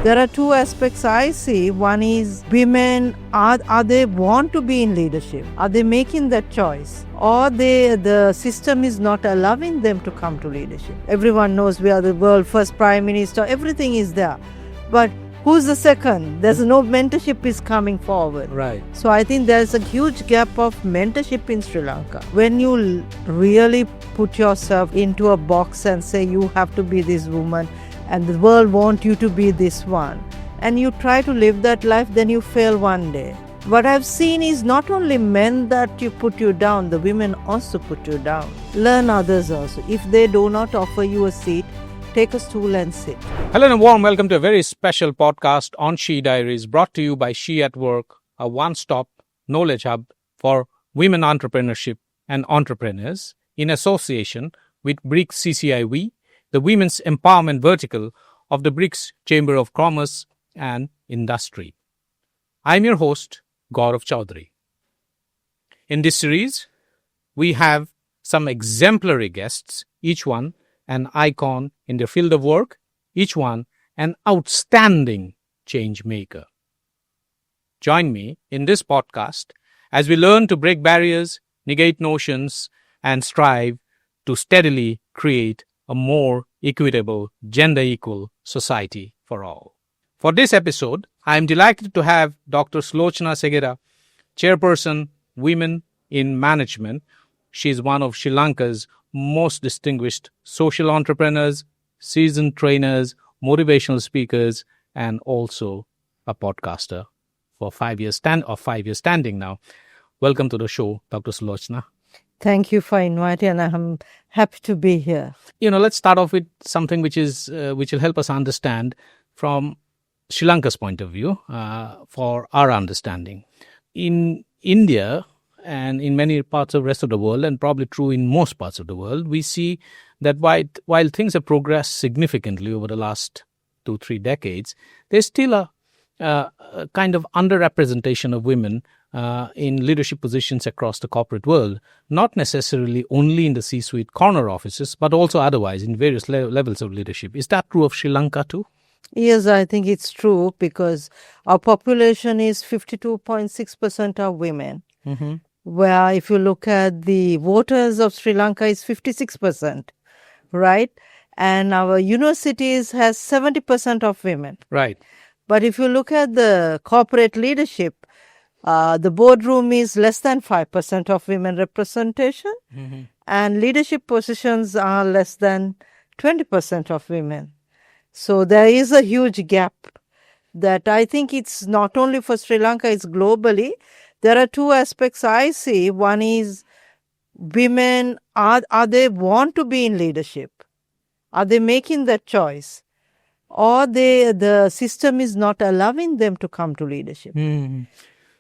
There are two aspects I see. One is women, are they want to be in leadership? Are they making that choice? Or the system is not allowing them to come to leadership? Everyone knows we are the world's first prime minister. Everything is there. But who's the second? There's no mentorship is coming forward. Right. So I think there's a huge gap of mentorship in Sri Lanka. When you really put yourself into a box and say you have to be this woman and the world wants you to be this one, and you try to live that life, then you fail one day. What I've seen is not only men that you put you down, the women also put you down. Learn others also. If they do not offer you a seat, take a stool and sit. Hello and a warm welcome to a very special podcast on She Diaries, brought to you by SheatWork, a one-stop knowledge hub for women entrepreneurship and entrepreneurs in association with BRICS CCI WE, the women's empowerment vertical of the BRICS Chamber of Commerce and Industry. I'm your host, Gaurav Chaudhary. In this series, we have some exemplary guests, each one an icon in their field of work, each one an outstanding change maker. Join me in this podcast as we learn to break barriers, negate notions, and strive to steadily create a more equitable, gender-equal society for all. For this episode, I am delighted to have Dr. Sulochana Segera, Chairperson, Women in Management. She is one of Sri Lanka's most distinguished social entrepreneurs, seasoned trainers, motivational speakers, and also a podcaster for 5 years standing now. Welcome to the show, Dr. Sulochana. Thank you for inviting, and I'm happy to be here. Let's start off with something which will help us understand from Sri Lanka's point of view, for our understanding. In India and in many parts of the rest of the world, and probably true in most parts of the world, we see that while things have progressed significantly over the last 2-3 decades, there's still a kind of underrepresentation of women in leadership positions across the corporate world, not necessarily only in the C-suite corner offices, but also otherwise in various levels of leadership. Is that true of Sri Lanka too? Yes, I think it's true because our population is 52.6% of women, where if you look at the voters of Sri Lanka is 56%, right? And our universities has 70% of women. Right. But if you look at the corporate leadership, the boardroom is less than 5% of women representation, and leadership positions are less than 20% of women. So there is a huge gap that I think it's not only for Sri Lanka, it's globally. There are two aspects I see. One is women, are they want to be in leadership? Are they making that choice? Or the system is not allowing them to come to leadership.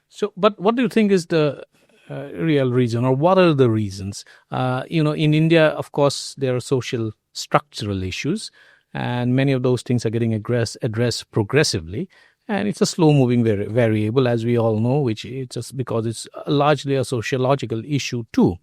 So, but what do you think is the real reason, or what are the reasons? In India, of course, there are social structural issues, and many of those things are getting addressed progressively. And it's a slow-moving variable, as we all know, which it's just because it's largely a sociological issue too.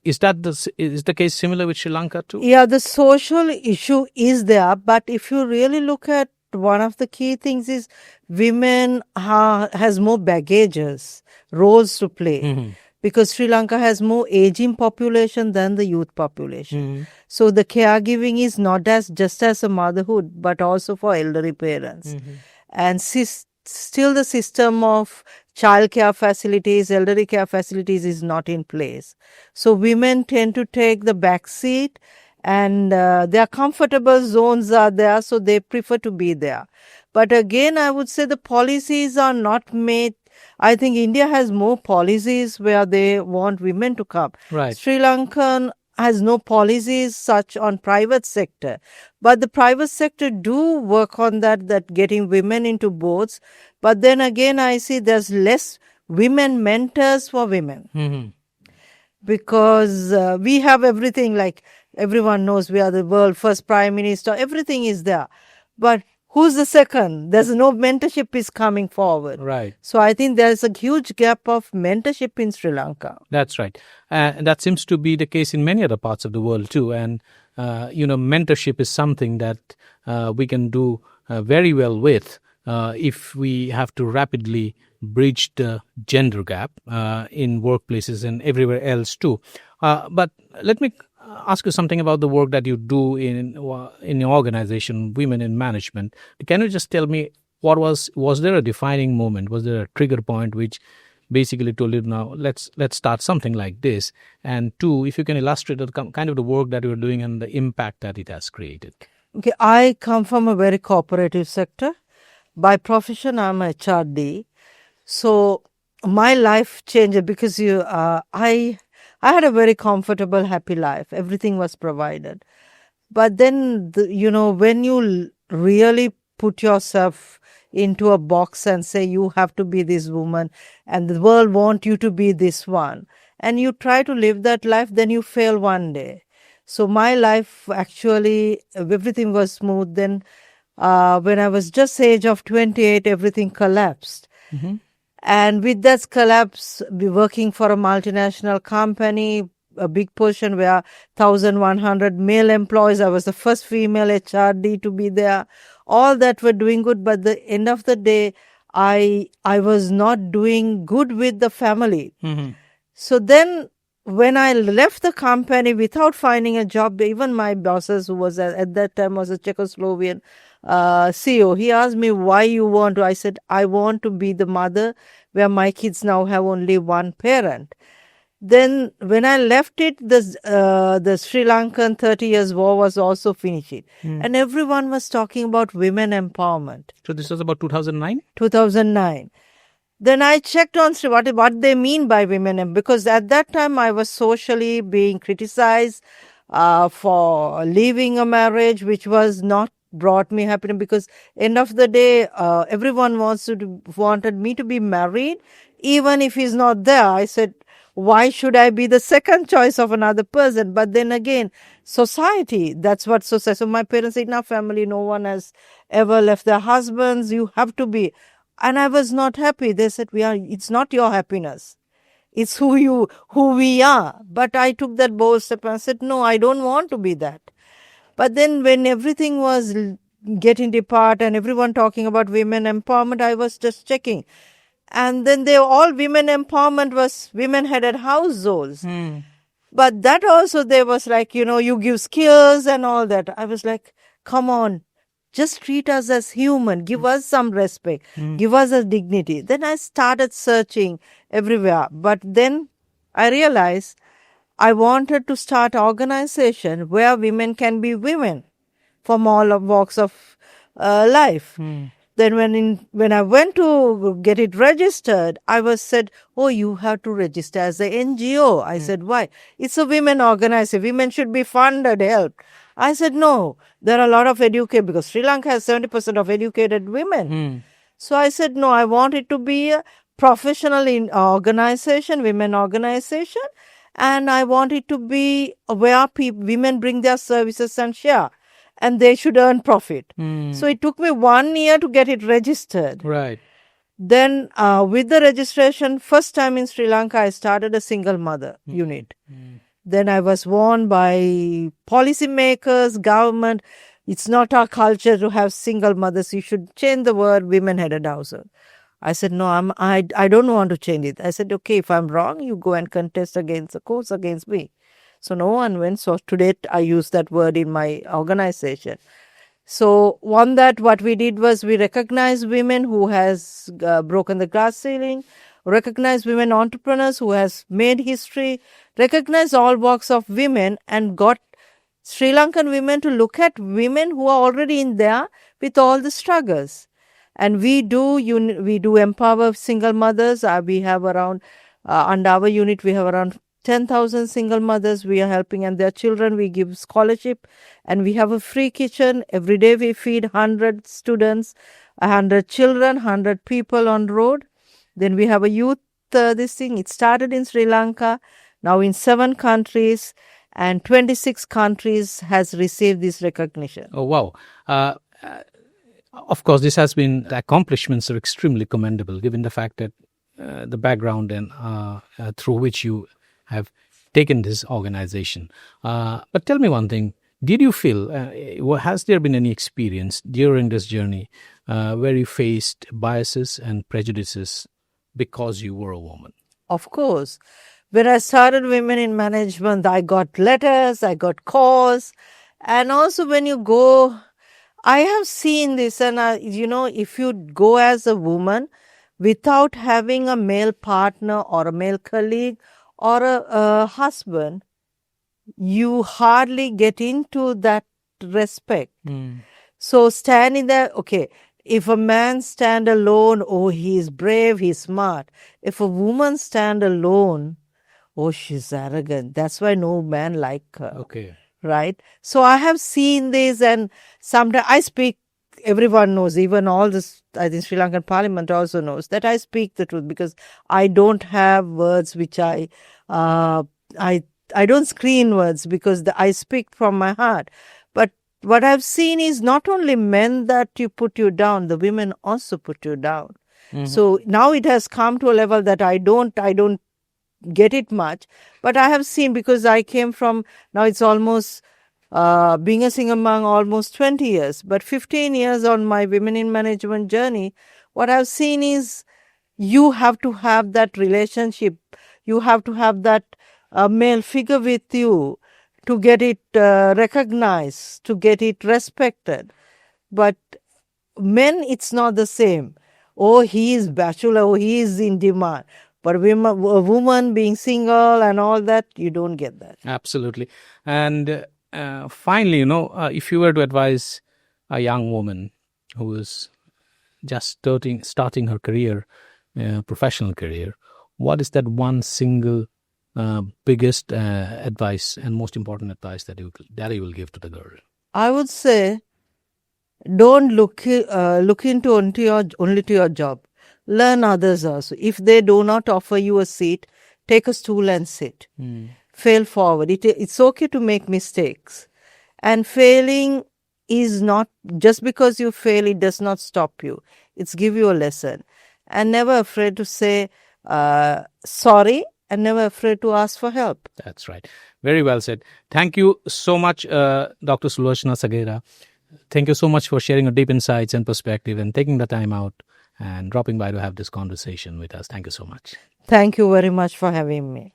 Is the case similar with Sri Lanka too? Yeah, the social issue is there, but if you really look at one of the key things is women has more baggages, roles to play. Because Sri Lanka has more aging population than the youth population. So the caregiving is not just as a motherhood, but also for elderly parents. And still the system of child care facilities, elderly care facilities is not in place. So women tend to take the back seat, and their comfortable zones are there, so they prefer to be there. But again, I would say the policies are not made. I think India has more policies where they want women to come. Right. Sri Lanka has no policies such on private sector. But the private sector do work on that getting women into boards. But then again, I see there's less women mentors for women. Because we have everything, like everyone knows we are the world's first prime minister. Everything is there. But who's the second? There's no mentorship is coming forward. Right. So I think there's a huge gap of mentorship in Sri Lanka. That's right. And that seems to be the case in many other parts of the world too. And, mentorship is something that we can do very well with if we have to rapidly bridge the gender gap in workplaces and everywhere else too. But let me ask you something about the work that you do in your organization, Women in Management. Can you just tell me was there a defining moment? Was there a trigger point which basically told you, now let's start something like this? And two, if you can illustrate the kind of the work that you're doing and the impact that it has created. Okay, I come from a very cooperative sector. By profession, I'm a HRD. So my life changed because I had a very comfortable, happy life. Everything was provided. But then, when you really put yourself into a box and say you have to be this woman and the world wants you to be this one, and you try to live that life, then you fail one day. So my life, actually, everything was smooth. Then when I was just age of 28, everything collapsed. Mm-hmm. And with that collapse, we working for a multinational company, a big portion where 1,100 male employees. I was the first female HRD to be there. All that were doing good, but the end of the day, I was not doing good with the family. Mm-hmm. So then when I left the company without finding a job, even my bosses, who was at that time was a Czechoslovakian CEO, he asked me, why you want to? I said, I want to be the mother where my kids now have only one parent. Then when I left it, the Sri Lankan 30 years war was also finishing. And everyone was talking about women empowerment. So this was about 2009? 2009. Then I checked on what they mean by women, because at that time I was socially being criticized for leaving a marriage, which was not brought me happiness, because end of the day, everyone wanted me to be married, even if he's not there. I said, why should I be the second choice of another person? But then again, society, that's what society. So my parents said, in our family, no one has ever left their husbands. You have to be. And I was not happy. They said, it's not your happiness. It's who we are. But I took that bold step and said, no, I don't want to be that. But then when everything was getting depart and everyone talking about women empowerment, I was just checking. And then all women empowerment was women-headed households. But that also, there was like, you give skills and all that. I was like, come on, just treat us as human. Give us some respect. Give us a dignity. Then I started searching everywhere. But then I realized I wanted to start an organization where women can be women from all walks of life. Then when I went to get it registered, I was said, oh, you have to register as an NGO. I said, why? It's a women organization. Women should be funded, helped. I said, no, there are a lot of educated, because Sri Lanka has 70% of educated women. So I said, no, I want it to be a professional organization, women organization, and I want it to be where women bring their services and share. And they should earn profit. So it took me 1 year to get it registered. Right. Then with the registration, first time in Sri Lanka, I started a single mother unit. Then I was warned by policymakers, government, it's not our culture to have single mothers. You should change the word women-headed household. I said, no, I don't want to change it. I said, okay, if I'm wrong, you go and contest against the courts against me. So no one went. So today I use that word in my organization. So what we did was we recognized women who has broken the glass ceiling, recognize women entrepreneurs who has made history, recognize all walks of women, and got Sri Lankan women to look at women who are already in there with all the struggles. And we do empower single mothers. We have around, under our unit, we have around 10,000 single mothers we are helping, and their children we give scholarship, and we have a free kitchen. Every day we feed 100 students, 100 children, 100 people on road. Then we have a youth this thing. It started in Sri Lanka, now in 7 countries, and 26 countries has received this recognition. Oh, wow. Of course, the accomplishments are extremely commendable, given the fact that the background and through which you have taken this organization. But tell me one thing. Did you feel, has there been any experience during this journey where you faced biases and prejudices because you were a woman? Of course. When I started Women in Management, I got letters, I got calls. And also when you go, I have seen this, and if you go as a woman without having a male partner or a male colleague or a husband, you hardly get into that respect. So standing there, okay, if a man stand alone, oh, he's brave, he's smart. If a woman stand alone, oh, she's arrogant. That's why no man like her. Okay. Right? So I have seen this, and sometimes I speak, everyone knows, even all this, I think Sri Lankan Parliament also knows that I speak the truth, because I don't have words which I don't screen words, because I speak from my heart. But what I've seen is not only men that you put you down, the women also put you down. So now it has come to a level that I don't get it much, but I have seen, because I came from, now it's almost being a single mom almost 20 years, but 15 years on my Women in Management journey, what I've seen is you have to have that relationship, you have to have that male figure with you to get it recognized, to get it respected. But men, it's not the same. Oh, he is bachelor, oh, he is in demand. But a woman being single and all that, you don't get that. Absolutely. And finally, if you were to advise a young woman who is just starting her career, professional career, what is that one single biggest advice and most important advice that you will give to the girl? I would say, don't look into only to your job. Learn others also. If they do not offer you a seat, take a stool and sit. Fail forward. It's okay to make mistakes. And failing is not, just because you fail, it does not stop you. It's give you a lesson. And never afraid to say sorry, and never afraid to ask for help. That's right. Very well said. Thank you so much, Dr. Sulochana Segera. Thank you so much for sharing your deep insights and perspective and taking the time out and dropping by to have this conversation with us. Thank you so much. Thank you very much for having me.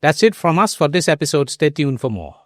That's it from us for this episode. Stay tuned for more.